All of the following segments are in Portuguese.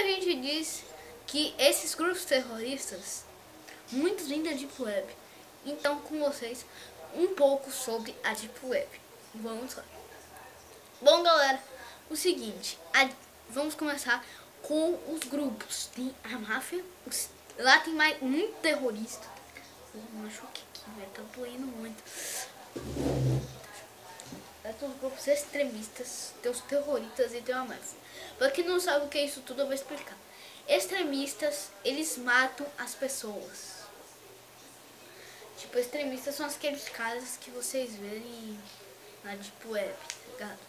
gente diz que esses grupos terroristas, muitos vêm da Deep Web. Então, com vocês, um pouco sobre a Deep Web. Vamos lá. Bom, galera, o seguinte, vamos começar com os grupos. Tem a máfia, lá tem mais muito terrorista. Eu machuquei aqui, velho, tá doendo muito. Tem os grupos extremistas, tem os terroristas e tem a máfia. Pra quem não sabe o que é isso tudo, eu vou explicar. Extremistas, eles matam as pessoas. Tipo, extremistas são aqueles caras que vocês verem na Deep Web, tá ligado?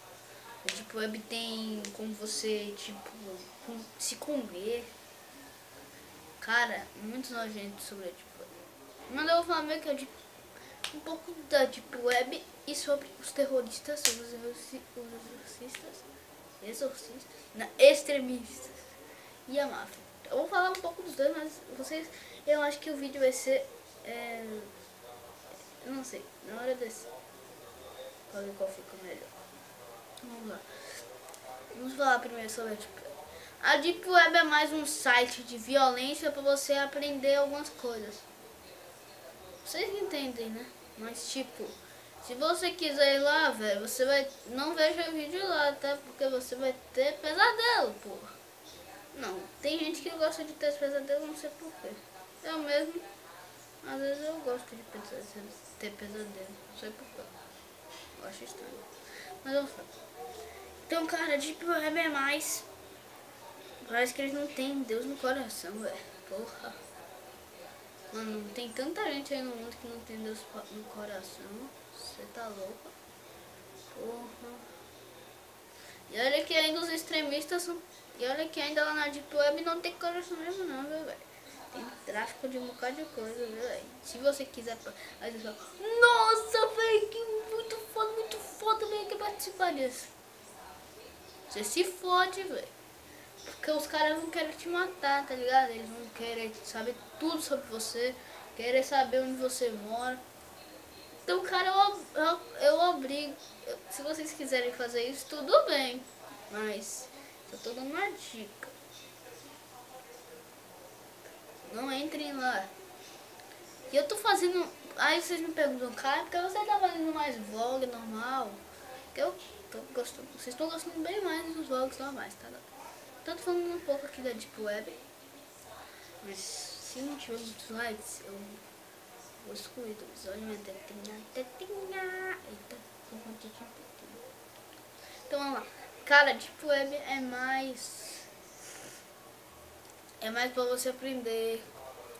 Na Deep Web tem como você, tipo, se comer. Cara, muito nojento sobre a Deep Web. Mas eu vou falar meio que um pouco da Deep Web e sobre os terroristas, sobre os extremistas e a máfia. Eu vou falar um pouco dos dois, mas eu acho que o vídeo vai ser, eu não sei, na hora desse, pra ver qual fica melhor. Vamos lá. Vamos falar primeiro sobre a Deep Web. A Deep Web é mais um site de violência para você aprender algumas coisas. Vocês entendem, né? Mas tipo, se você quiser ir lá, velho, você vai... Não veja o vídeo lá, tá? Porque você vai ter pesadelo, porra. Não, tem gente que gosta de ter pesadelo, não sei porquê. Eu mesmo, às vezes eu gosto de ter pesadelo, não sei porquê. Eu acho estranho. Mas eu falo. Então, cara, Deep Web é mais... Parece que eles não têm Deus no coração, velho. Porra. Mano, tem tanta gente aí no mundo que não tem Deus no coração. Você tá louco? Porra. E olha que ainda os extremistas são... E olha que ainda lá na Deep Web não tem coração mesmo não, viu, velho? Tem tráfico de um bocado de coisa, viu, velho? Se você quiser... Aí você fala, nossa, velho, que muito foda, velho, que participar disso. Você se fode, velho. Porque os caras não querem te matar, tá ligado? Eles não querem saber tudo sobre você, querem saber onde você mora. Então, cara, eu obrigo. Se vocês quiserem fazer isso, tudo bem. Mas eu tô dando uma dica. Não entrem lá. E eu tô fazendo... Aí vocês me perguntam, cara, porque você tá fazendo mais vlog normal? Que eu tô gostando. Vocês estão gostando bem mais dos vlogs normais, tá? Tô falando um pouco aqui da Deep Web, mas se não tiver muitos likes, eu vou excluir do episódio. Minha tetinha. Eita, um monte de tetinha. Então vamos lá. Cara, Deep Web é mais pra você aprender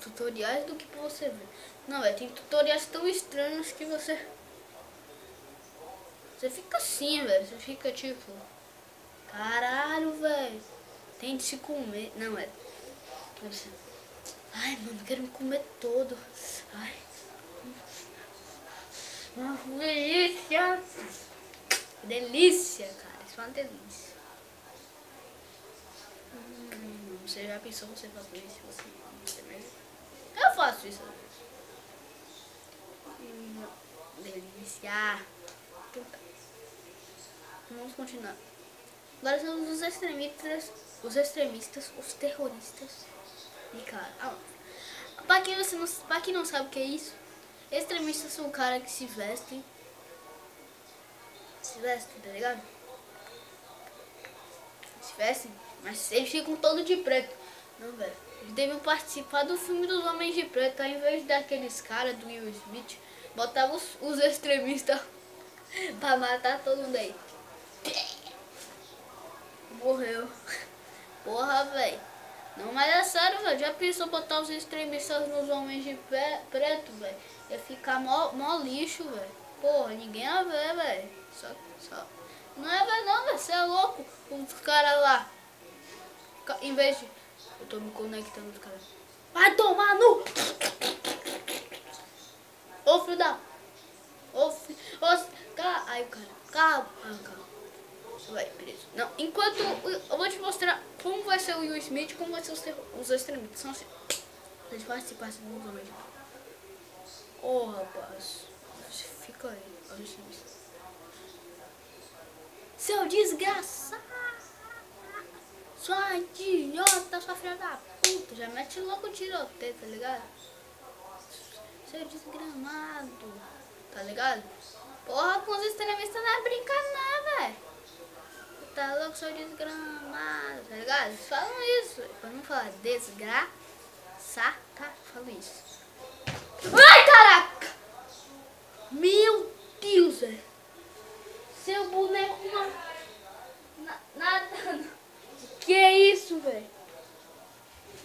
tutoriais do que pra você ver. Não, tem tutoriais tão estranhos que você fica assim, velho. Você fica tipo, caralho, velho. Tem de se comer. Não, ai, mano, quero me comer todo. Ai. Uma delícia. Delícia, cara. Isso é uma delícia. Você já pensou você fazer isso? Você mesmo? Eu faço isso. Delícia. Vamos continuar. Agora são os extremistas, os terroristas. E cara, pra quem não sabe o que é isso, extremistas são caras que se vestem, tá ligado? Se vestem, mas eles ficam todos de preto. Não, velho. Eles devem participar do filme dos Homens de Preto, ao invés daqueles caras do Will Smith, botava os extremistas pra matar todo mundo aí. Morreu. Porra, velho. Não, mas é sério, velho. Já pensou botar os extremistas nos Homens de Preto, velho? Ia ficar mó lixo, velho. Porra, ninguém ia ver, velho. Só. Não é ver não, velho. Você é louco. Os caras lá. Em vez de... Eu tô me conectando os caras. Vai tomar no... Ô, filho da... Ai, cara. Calma. Você vai preso. Não, enquanto... Eu vou te mostrar como vai ser o Will Smith e como vai ser os extremistas. São assim. Eles participassem dos Homens de Preto. Ô, rapaz. Fica aí. Olha isso. Seu desgraçado. Sua idiota, sua filha da puta. Já mete logo o tiroteio, tá ligado? Seu desgramado, tá ligado? Porra, com os extremistas não é brincar não, velho. Tá louco, seu desgramado, tá ligado? Eles falam isso, véio. Pra não falar desgraçata, falo isso. Ai, caraca! Meu Deus, velho. Seu boneco nada. Que isso, velho?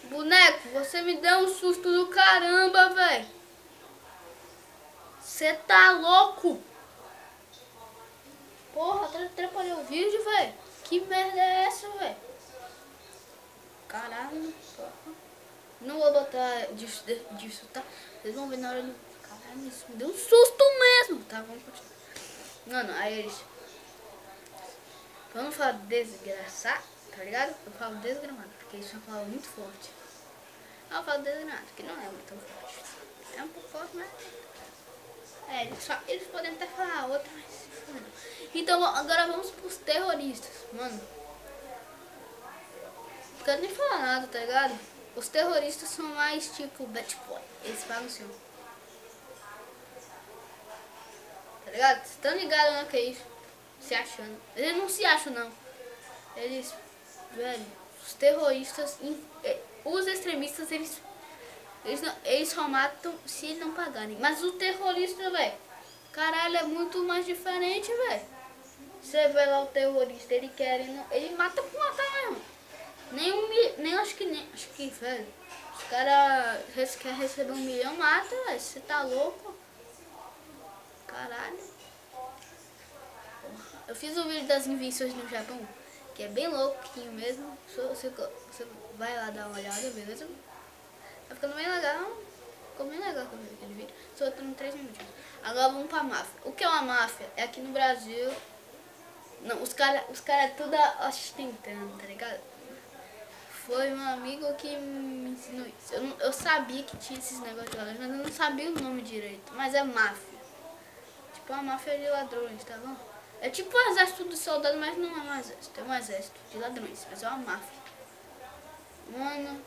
Boneco, você me deu um susto do caramba, velho. Você tá louco? Porra, atrapalhou o vídeo, velho. Que merda é essa, velho? Caralho, porra. Não vou botar disso, tá? Vocês vão ver na hora do... Caralho, isso me deu um susto mesmo. Tá, vamos continuar. Mano, aí eles... Vamos falar desgraçar, tá ligado? Eu falo desgramado, porque isso é uma palavra muito forte. Eu falo desgramado, que não é muito tão forte. É um pouco forte, mas... eles podem até falar outra, mas... Então, agora vamos pros terroristas, mano. Não quero nem falar nada, tá ligado? Os terroristas são mais tipo bad boy. Eles falam assim, tá ligado? Vocês estão ligados no que é isso? Se achando. Eles não se acham, não. Eles, velho, os terroristas, os extremistas, eles só matam se não pagarem. Mas o terrorista, velho, caralho, é muito mais diferente, velho. Você vê lá o terrorista, ele mata por matar mesmo. Acho que, velho, os caras querem receber 1 milhão, mata, velho. Você tá louco? Caralho. Eu fiz um vídeo das invenções no Japão, que é bem louquinho mesmo. Você vai lá dar uma olhada, beleza? Tá ficando bem legal. Ficou bem legal aquele vídeo. Só tô em 3 minutos. Agora vamos pra máfia. O que é uma máfia? É aqui no Brasil. Não, os cara tudo ostentando, tá ligado? Foi um amigo que me ensinou isso. Eu sabia que tinha esses negócios lá, mas eu não sabia o nome direito. Mas é máfia. Tipo uma máfia de ladrões, tá bom? É tipo um exército de soldados, mas não é um exército. É um exército de ladrões, mas é uma máfia. Mano,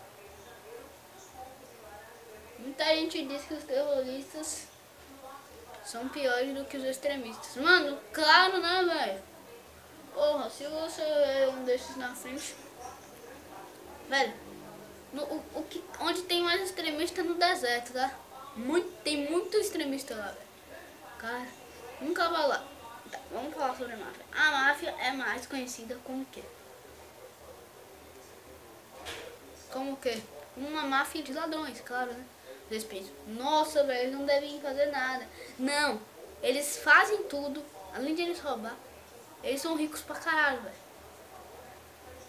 muita gente diz que os terroristas são piores do que os extremistas. Mano, claro, né, velho? Porra, se você é um desses na frente... Velho, onde tem mais extremista é no deserto, tá? Tem muito extremista lá, velho. Cara, nunca vai lá. Tá, vamos falar sobre a máfia. A máfia é mais conhecida como o quê? Como o quê? Uma máfia de ladrões, claro, né? Vocês pensam, nossa, velho, eles não devem fazer nada. Não, eles fazem tudo, além de eles roubar. Eles são ricos pra caralho, velho.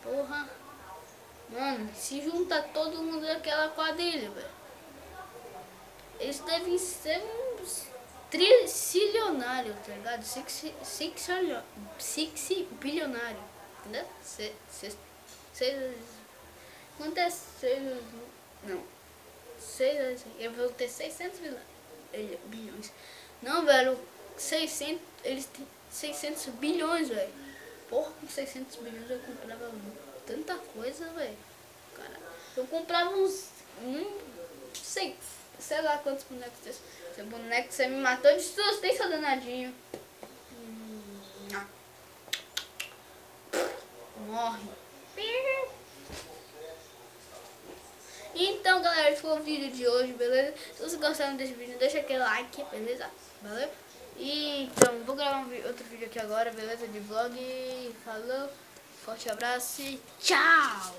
Porra. Mano, se junta todo mundo daquela quadrilha, velho. Eles devem ser uns trilionários, tá ligado? Six bilionário. Entendeu? Quanto é 6? Não. 6, eu vou ter 600 bilhões. Não, velho. 600, eles têm 600 bilhões, velho. Porra, com 600 bilhões eu comprava tanta coisa, velho. Cara, eu comprava uns... sei lá quantos bonecos tem. Seu boneco, você me matou de susto, hein, seu danadinho. Morre. Então, galera, esse foi o vídeo de hoje, beleza? Se vocês gostaram desse vídeo, deixa aquele like, beleza? Valeu? E então, vou gravar outro vídeo aqui agora, beleza? De vlog. Falou, forte abraço e tchau!